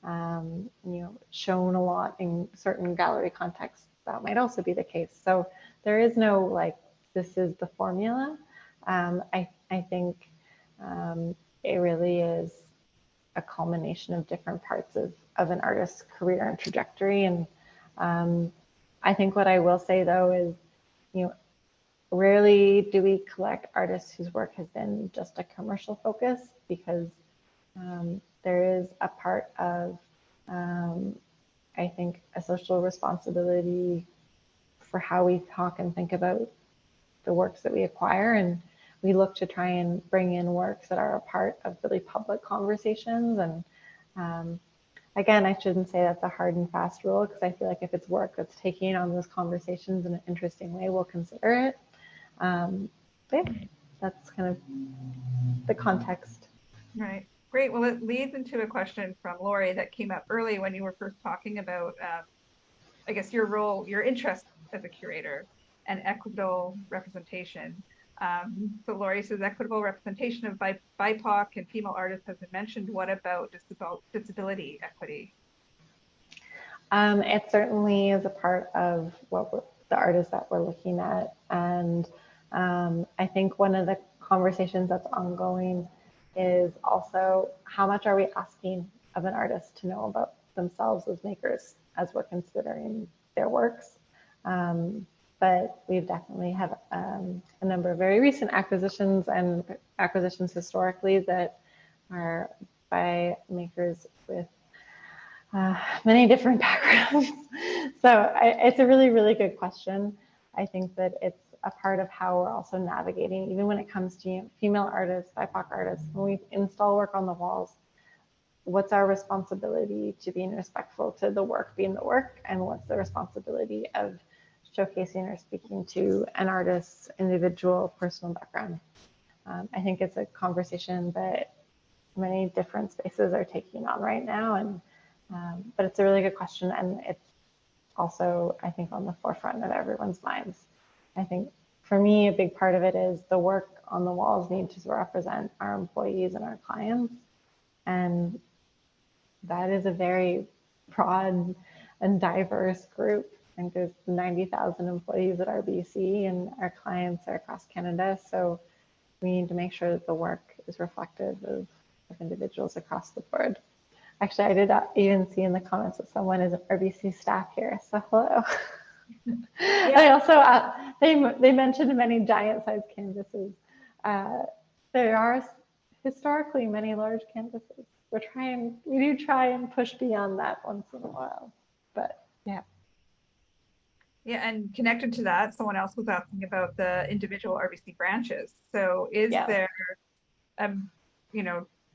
shown a lot in certain gallery contexts. That might also be the case. So there is no like, this is the formula. I think it really is a culmination of different parts of an artist's career and trajectory. And I think what I will say though is, rarely do we collect artists whose work has been just a commercial focus, because there is a part of, I think, a social responsibility for how we talk and think about the works that we acquire. And we look to try and bring in works that are a part of really public conversations. And again, I shouldn't say that's a hard and fast rule, because I feel like if it's work that's taking on those conversations in an interesting way, we'll consider it. But yeah, that's kind of the context. Right. Great. Well, it leads into a question from Lori that came up early when you were first talking about, I guess, your role, your interest as a curator and equitable representation. So Lori says equitable representation of BIPOC and female artists has been mentioned. What about disability equity? It certainly is a part of the artists that we're looking at. And I think one of the conversations that's ongoing is also how much are we asking of an artist to know about themselves as makers as we're considering their works. But we've definitely have a number of very recent acquisitions and acquisitions historically that are by makers with many different backgrounds. So it's a really, really good question. I think that it's a part of how we're also navigating, even when it comes to female artists, BIPOC artists, when we install work on the walls, what's our responsibility to being respectful to the work being the work, and what's the responsibility of showcasing or speaking to an artist's individual personal background. I think it's a conversation that many different spaces are taking on right now, and but it's a really good question, and it's also, I think, on the forefront of everyone's minds. I think for me, a big part of it is the work on the walls need to represent our employees and our clients, and that is a very broad and diverse group. I think there's 90,000 employees at RBC, and our clients are across Canada, so we need to make sure that the work is reflective of individuals across the board. Actually, I did even see in the comments that someone is an RBC staff here, so hello. Yeah. I also, they mentioned many giant-sized canvases. There are historically many large canvases. We do try and push beyond that once in a while, but yeah. Yeah, and connected to that, someone else was asking about the individual RBC branches. So is there,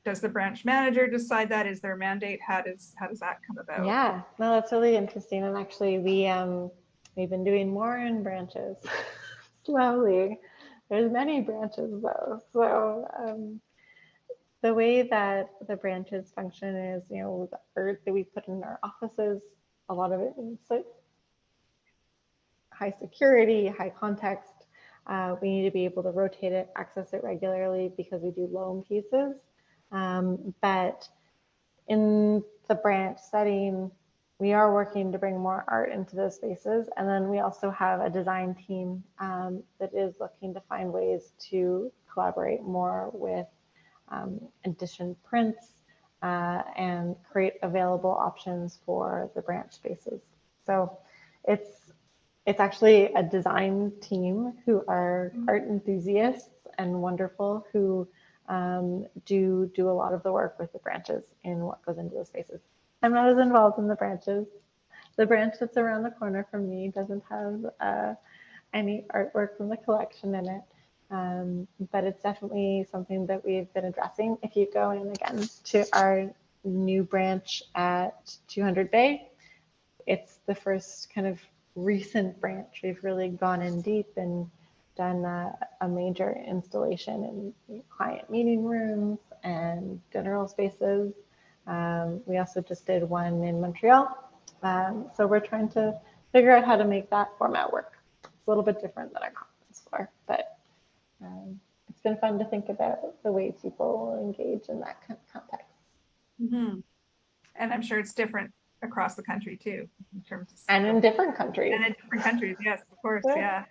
does the branch manager decide that? Is there a mandate? How does that come about? Yeah, no, that's really interesting. And actually, we've been doing more in branches slowly. There's many branches though. So the way that the branches function is, the art that we put in our offices, a lot of it is high security, high context. We need to be able to rotate it, access it regularly because we do loan pieces. But in the branch setting, we are working to bring more art into those spaces. And then we also have a design team that is looking to find ways to collaborate more with edition prints and create available options for the branch spaces. So it's actually a design team who are art enthusiasts and wonderful, who do a lot of the work with the branches in what goes into those spaces. I'm not as involved in the branches. The branch that's around the corner from me doesn't have any artwork from the collection in it, but it's definitely something that we've been addressing. If you go in again to our new branch at 200 Bay, it's the first kind of recent branch. We've really gone in deep and done a major installation in client meeting rooms and general spaces. We also just did one in Montreal. So we're trying to figure out how to make that format work. It's a little bit different than a conference floor, but it's been fun to think about the way people engage in that kind of context. Mm-hmm. And I'm sure it's different across the country too, in terms of and in different countries. And in different countries, yes, of course, yeah.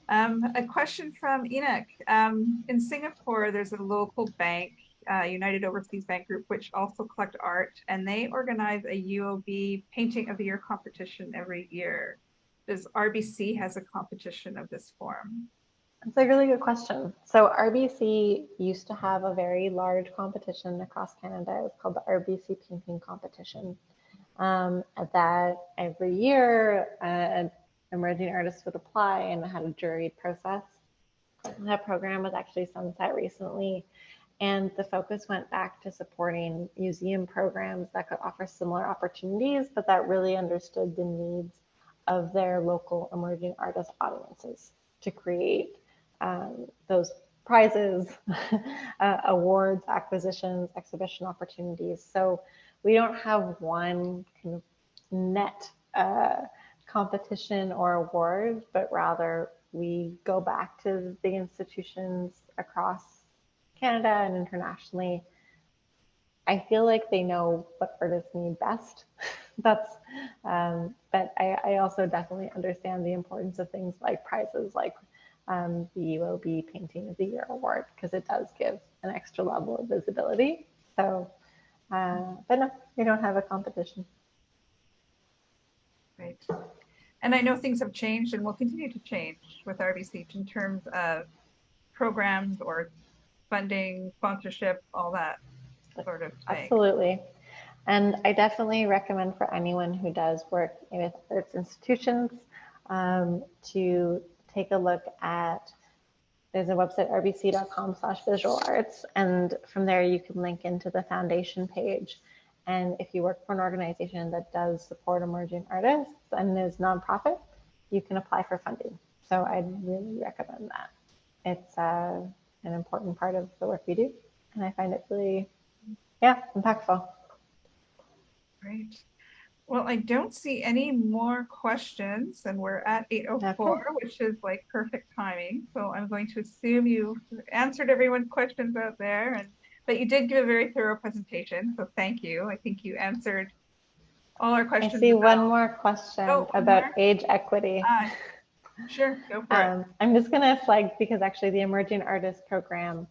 A question from Enoch. In Singapore, there's a local bank, United Overseas Bank Group, which also collect art, and they organize a UOB Painting of the Year competition every year. Does RBC has a competition of this form? That's a really good question. So RBC used to have a very large competition across Canada. It was called the RBC Painting Competition. That every year, emerging artists would apply and had a juried process. That program was actually sunset recently, and the focus went back to supporting museum programs that could offer similar opportunities, but that really understood the needs of their local emerging artist audiences to create those prizes, awards, acquisitions, exhibition opportunities. So we don't have one kind of net competition or award, but rather we go back to the institutions across Canada and internationally. I feel like they know what artists need best. That's, but I also definitely understand the importance of things like prizes like the UOB Painting of the Year Award, because it does give an extra level of visibility. So, but no, we don't have a competition. Right. And I know things have changed and will continue to change with RBC in terms of programs or funding, sponsorship, all that sort of thing. Absolutely. And I definitely recommend for anyone who does work with arts institutions to take a look at, there's a website, rbc.com/visualarts, and from there you can link into the foundation page. And if you work for an organization that does support emerging artists and is nonprofit, you can apply for funding. So I'd really recommend that. It's an important part of the work we do, and I find it really, impactful. Great. Well, I don't see any more questions, and we're at 8:04, which is like perfect timing. So I'm going to assume you answered everyone's questions out there, but you did give a very thorough presentation, so thank you. I think you answered all our questions. I see one more question about age equity. Sure, go for it. I'm just going to flag, because actually the Emerging Artist Program,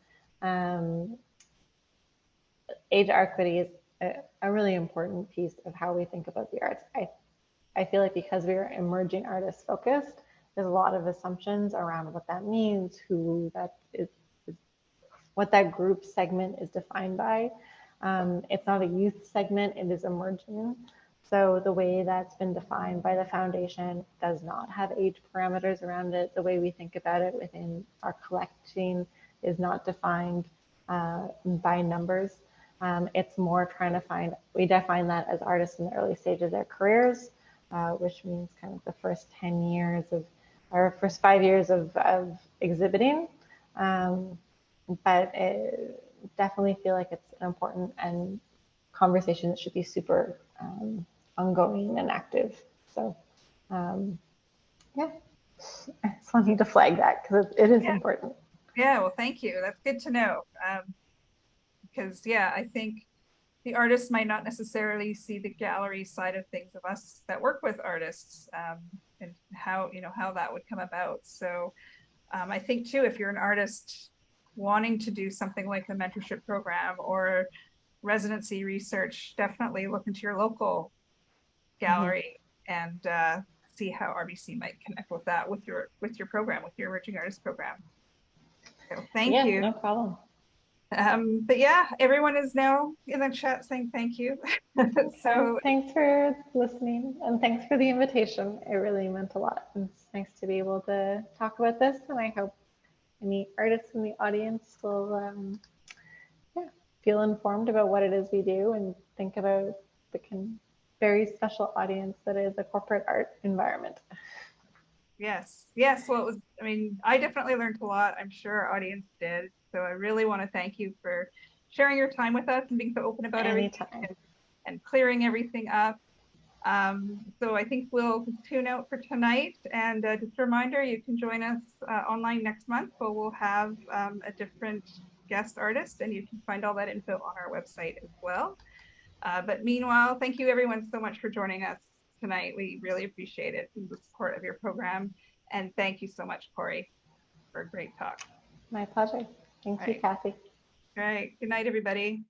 age equity is a really important piece of how we think about the arts. I feel like because we are emerging artist focused, there's a lot of assumptions around what that means, who that is, what that group segment is defined by. It's not a youth segment, it is emerging. So the way that's been defined by the foundation does not have age parameters around it. The way we think about it within our collecting is not defined by numbers. It's more trying to find, we define that as artists in the early stage of their careers, which means kind of the first 10 years of, or first 5 years of exhibiting. But definitely feel like it's an important and conversation that should be super ongoing and active. So yeah, I just wanted to flag that because it is important. Yeah, well, thank you. That's good to know. Because I think the artists might not necessarily see the gallery side of things of us that work with artists, and how that would come about. So I think too, if you're an artist wanting to do something like the mentorship program or residency research, definitely look into your local gallery and see how RBC might connect with that, with your program, with your emerging artist program. So thank you. No problem. But everyone is now in the chat saying thank you. So thanks for listening, and thanks for the invitation. It really meant a lot. It's nice to be able to talk about this, and I hope any artists in the audience will feel informed about what it is we do and think about the very special audience that is a corporate art environment. Yes. Well, it was, I definitely learned a lot. I'm sure our audience did. So I really want to thank you for sharing your time with us and being so open about everything and clearing everything up. So I think we'll tune out for tonight. And just a reminder, you can join us online next month, where we'll have a different guest artist, and you can find all that info on our website as well. But meanwhile, thank you everyone so much for joining us tonight. We really appreciate it, and the support of your program. And thank you so much, Corrie, for a great talk. My pleasure. Thank you, Kathy. All right. Good night, everybody.